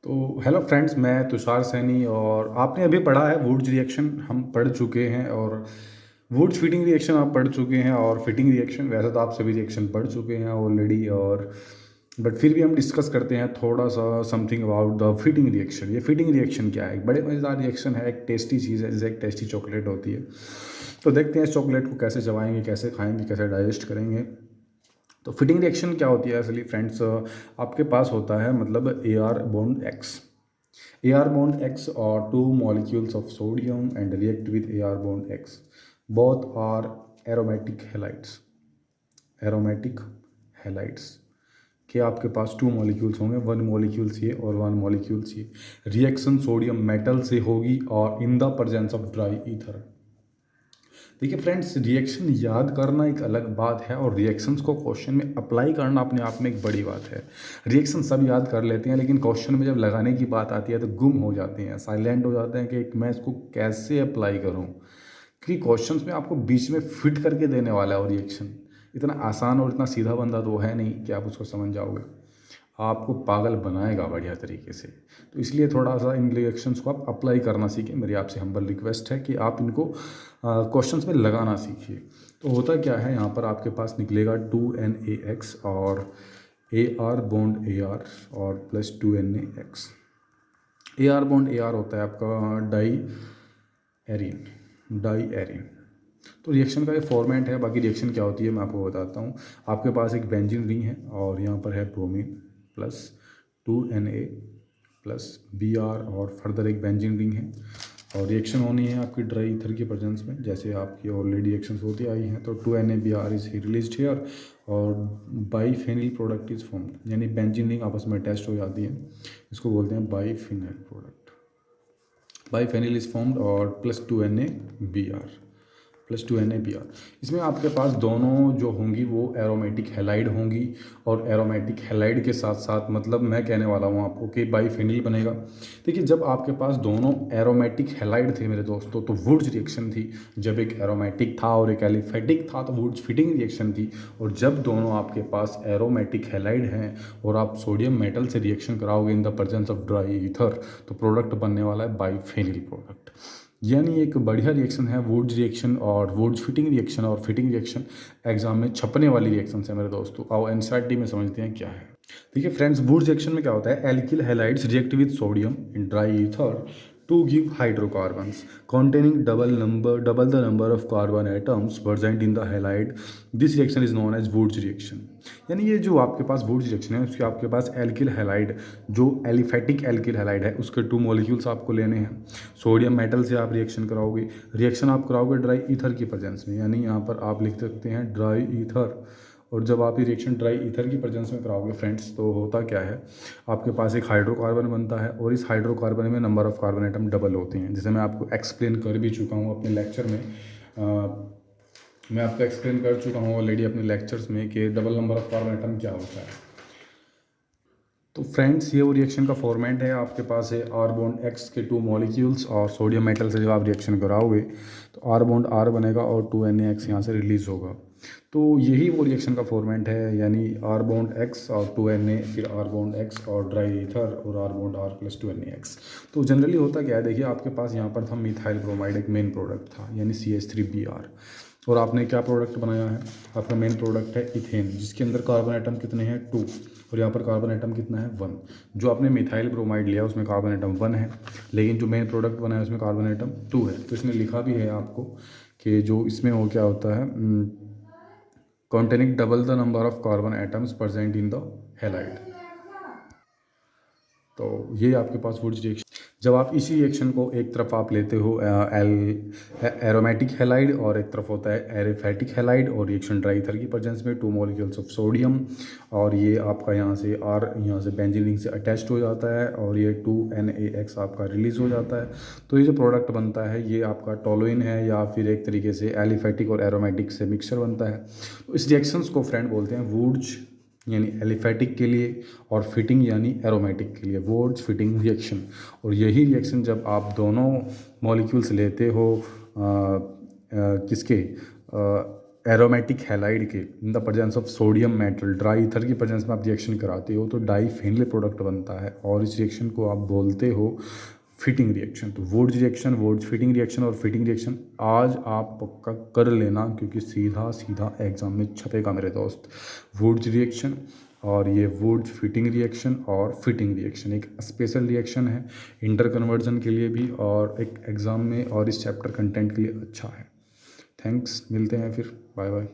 तो hello friends, मैं तुषार सैनी और आपने अभी पढ़ा है वुड्स रिएक्शन। हम पढ़ चुके हैं और वुड्स फिटिंग रिएक्शन आप पढ़ चुके हैं और फिटिंग रिएक्शन वैसे तो आप सभी रिएक्शन पढ़ चुके हैं ऑलरेडी। और बट फिर भी हम डिस्कस करते हैं थोड़ा सा something about the fitting reaction. ये फिटिंग रिएक्शन क्या है? एक बड़े मज़ेदार रिएक्शन है, एक टेस्टी चीज़ है, जैसे एक टेस्टी चॉकलेट होती है। तो देखते हैं इस चॉकलेट को कैसे चबाएंगे, कैसे खाएंगे, कैसे डाइजेस्ट करेंगे। तो फिटिंग रिएक्शन क्या होती है असली फ्रेंड्स? आपके पास होता है मतलब A R bond x. AR bond X are two molecules of sodium and react with AR bond X. Both are aromatic halides. Aromatic halides कि आपके पास टू मॉलिक्यूल्स होंगे, वन मॉलिक्यूल्स ये और वन मॉलिक्यूल्स ये। रिएक्शन सोडियम मेटल से होगी और in the presence of dry ether. देखिए फ्रेंड्स, रिएक्शन याद करना एक अलग बात है और रिएक्शंस को क्वेश्चन में अप्लाई करना अपने आप में एक बड़ी बात है। रिएक्शन सब याद कर लेते हैं लेकिन क्वेश्चन में जब लगाने की बात आती है तो गुम हो जाते हैं, साइलेंट हो जाते हैं कि मैं इसको कैसे अप्लाई करूं। क्योंकि क्वेश्चंस में आपको बीच में फिट करके देने वाला है और रिएक्शन इतना आसान और इतना सीधा बंदा तो है नहीं कि आप उसको समझ जाओगे। आपको पागल बनाएगा बढ़िया तरीके से। तो इसलिए थोड़ा सा इन रिएक्शंस को आप अप्लाई करना सीखें। मेरी आपसे हम्बल रिक्वेस्ट है कि आप इनको क्वेश्चंस में लगाना सीखिए। तो होता क्या है, यहाँ पर आपके पास निकलेगा 2NaX और AR बॉन्ड AR और plus 2NaX। AR bond AR होता है आपका डाई एरिन। तो रिएक्शन का ये फॉर्मेट है। बाकी रिएक्शन क्या होती है मैं आपको बताता हूँ। आपके पास एक बेंजीन रिंग है और यहाँ पर है bromine plus 2Na plus Br और फर्दर एक बेंजीन रिंग है। और रिएक्शन होनी है आपकी ड्राई ईथर की प्रेजेंस में, जैसे आपकी ऑलरेडी रिएक्शंस होती आई हैं। तो 2NaBr इज रिलीज्ड हेयर और बाईफेनिल प्रोडक्ट इज फॉर्म्ड, यानी बेंजीन रिंग आपस में अटैच हो जाती है। इसको बोलते हैं बाईफिनाइल प्रोडक्ट। बाईफेनिल इज फॉर्म्ड और प्लस 2NaBr। इसमें आपके पास दोनों जो होंगी वो एरोमेटिक हैलाइड होंगी और एरोमेटिक हैलाइड के साथ साथ मतलब मैं कहने वाला हूँ आपको कि बाईफेनिल बनेगा। देखिए, जब आपके पास दोनों एरोमेटिक हैलाइड थे मेरे दोस्तों तो वुड्स रिएक्शन थी। जब एक एरोमेटिक था और एक एलिफेटिक था तो वुड्स फिटिंग रिएक्शन थी। और जब दोनों आपके पास एरोमेटिक हैलाइड हैं और आप सोडियम मेटल से रिएक्शन कराओगे in the presence of dry ether तो प्रोडक्ट बनने वाला है बाईफेनिल प्रोडक्ट। यानी एक बढ़िया रिएक्शन है वुड्स रिएक्शन और वुड्स फिटिंग रिएक्शन। और फिटिंग रिएक्शन एग्जाम में छपने वाली रिएक्शन है मेरे दोस्तों। आओ एनसीईआरटी में समझते हैं क्या है। देखिए फ्रेंड्स, वुड्स रिएक्शन में क्या होता है, alkyl halides react with sodium in dry ether to give hydrocarbons containing double the number of carbon atoms present in the halide. This reaction is known as Wurtz reaction। यानी ये जो आपके पास Wurtz reaction है उसके आपके पास alkyl halide जो aliphatic alkyl halide है उसके टू मॉलिक्यूल्स आपको लेने हैं। सोडियम मेटल से आप रिएक्शन कराओगे। रिएक्शन आप कराओगे ड्राई ईथर की प्रेजेंस में, यानी यहाँ पर आप लिख सकते हैं ड्राई ईथर। और जब आप ये रिएक्शन ड्राई ईथर की प्रेजेंस में कराओगे फ्रेंड्स तो होता क्या है, आपके पास एक हाइड्रोकार्बन बनता है और इस हाइड्रोकार्बन में number of carbon atom double होते हैं, जैसे मैं आपको एक्सप्लेन कर भी चुका हूँ अपने लेक्चर में। मैं आपको एक्सप्लेन कर चुका हूँ ऑलरेडी अपने लेक्चर्स में कि double number of carbon atom क्या होता है। तो फ्रेंड्स, ये वो रिएक्शन का फॉर्मेट है। आपके पास है आर बॉन्ड एक्स के टू मॉलिक्यूल्स और सोडियम मेटल से जब आप रिएक्शन कराओगे तो आर बॉन्ड आर बनेगा और 2Na यहाँ से रिलीज़ होगा। तो यही वो रिएक्शन का फॉर्मेट है, यानी आर बॉन्ड एक्स और 2Na, फिर आर बॉन्ड एक्स और ड्राई ईथर और R bond R plus 2NaX। तो जनरली होता क्या है, देखिए आपके पास यहाँ पर था मिथाइल ब्रोमाइड, एक मेन प्रोडक्ट था यानी CH3Br। और आपने क्या प्रोडक्ट बनाया है, आपका मेन प्रोडक्ट है इथेन, जिसके अंदर कार्बन एटम कितने हैं 2 और यहाँ पर कार्बन एटम कितना है 1। जो आपने मिथाइल ब्रोमाइड लिया उसमें कार्बन एटम 1 है, लेकिन जो मेन प्रोडक्ट बना है उसमें कार्बन एटम 2 है। तो इसमें लिखा भी है आपको कि जो इसमें हो क्या होता है, containing double the number of carbon atoms present in the halide। तो ये आपके पास वुड्स रिएक्शन। जब आप इसी रिएक्शन को एक तरफ आप लेते हो एरोमेटिक हैलाइड और एक तरफ होता है एरिफेटिक हैलाइड और रिएक्शन ड्राई ईथर की प्रेजेंस में टू मॉलिक्यूल्स ऑफ सोडियम और ये आपका यहाँ से बेंजीन रिंग से अटैच्ड हो जाता है और ये 2NaX आपका रिलीज़ हो जाता है। तो ये जो प्रोडक्ट बनता है ये आपका टोलुइन है या फिर एक तरीके से एलिफेटिक और एरोमेटिक से मिक्सचर बनता है। तो इस रिएक्शंस को फ्रेंड बोलते हैं वुड्स यानी एलिफेटिक के लिए और फिटिंग यानी एरोमेटिक के लिए, वुड्स फिटिंग रिएक्शन। और यही रिएक्शन जब आप दोनों मॉलिक्यूल्स लेते हो किसके एरोमेटिक हैलाइड के in the presence of sodium metal dry ether की प्रेजेंस में आप रिएक्शन कराते हो तो डाईफेनिल प्रोडक्ट बनता है और इस रिएक्शन को आप बोलते हो फिटिंग रिएक्शन। तो Wurtz reaction, Wurtz Fittig reaction और फिटिंग रिएक्शन आज आप पक्का कर लेना, क्योंकि सीधा सीधा एग्जाम में छपेगा मेरे दोस्त। वुड्स रिएक्शन और ये वुड्स फिटिंग रिएक्शन और फिटिंग रिएक्शन एक स्पेशल रिएक्शन है इंटर कन्वर्जन के लिए भी और एक एग्ज़ाम में और इस चैप्टर कंटेंट के लिए अच्छा है। थैंक्स, मिलते हैं फिर, बाय बाय।